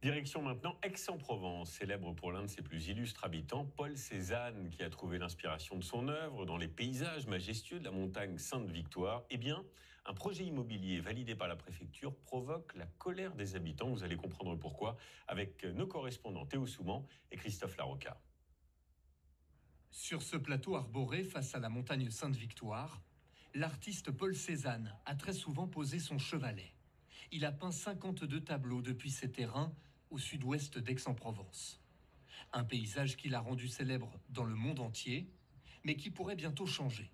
Direction maintenant Aix-en-Provence, célèbre pour l'un de ses plus illustres habitants, Paul Cézanne, qui a trouvé l'inspiration de son œuvre dans les paysages majestueux de la montagne Sainte-Victoire. Eh bien, un projet immobilier validé par la préfecture provoque la colère des habitants. Vous allez comprendre pourquoi avec nos correspondants Théo Souman et Christophe Larocca. Sur ce plateau arboré face à la montagne Sainte-Victoire, l'artiste Paul Cézanne a très souvent posé son chevalet. Il a peint 52 tableaux depuis ses terrains au sud-ouest d'Aix-en-Provence. Un paysage qu'il a rendu célèbre dans le monde entier, mais qui pourrait bientôt changer.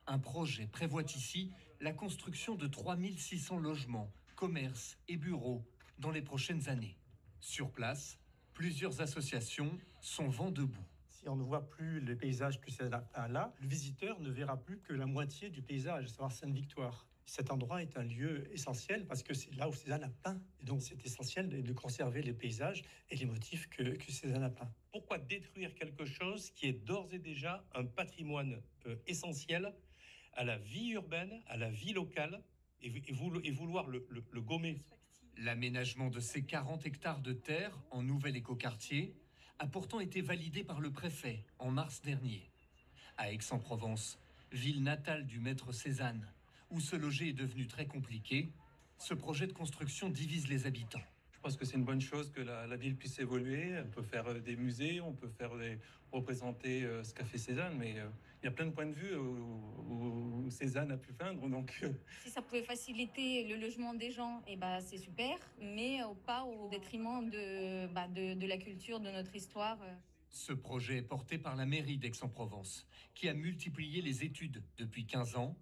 Un projet prévoit ici la construction de 3600 logements, commerces et bureaux dans les prochaines années. Sur place, plusieurs associations sont vent debout. Si on ne voit plus les paysages que c'est là, le visiteur ne verra plus que la moitié du paysage, à savoir Sainte-Victoire. Cet endroit est un lieu essentiel parce que c'est là où Cézanne a peint. Et donc c'est essentiel de conserver les paysages et les motifs que Cézanne a peints. Pourquoi détruire quelque chose qui est d'ores et déjà un patrimoine essentiel à la vie urbaine, à la vie locale, et vouloir le gommer? L'aménagement de ces 40 hectares de terre en nouvel écoquartier a pourtant été validé par le préfet en mars dernier. À Aix-en-Provence, ville natale du maître Cézanne, où se loger est devenu très compliqué, ce projet de construction divise les habitants. Je pense que c'est une bonne chose que la ville puisse évoluer. On peut faire des musées, on peut représenter ce qu'a fait Cézanne, mais il y a plein de points de vue où Cézanne a pu peindre. Donc, si ça pouvait faciliter le logement des gens, c'est super, mais pas au détriment de la culture, de notre histoire. Ce projet est porté par la mairie d'Aix-en-Provence, qui a multiplié les études depuis 15 ans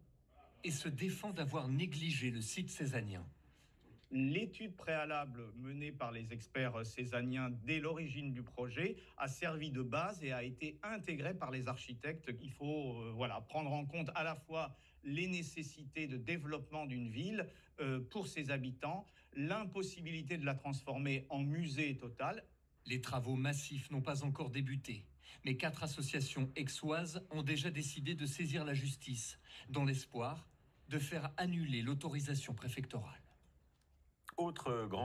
et se défend d'avoir négligé le site cézannien. L'étude préalable menée par les experts cézanniens dès l'origine du projet a servi de base et a été intégrée par les architectes. Il faut prendre en compte à la fois les nécessités de développement d'une ville pour ses habitants, l'impossibilité de la transformer en musée total. Les travaux massifs n'ont pas encore débuté, mais 4 associations aixoises ont déjà décidé de saisir la justice, dans l'espoir de faire annuler l'autorisation préfectorale. Autre grand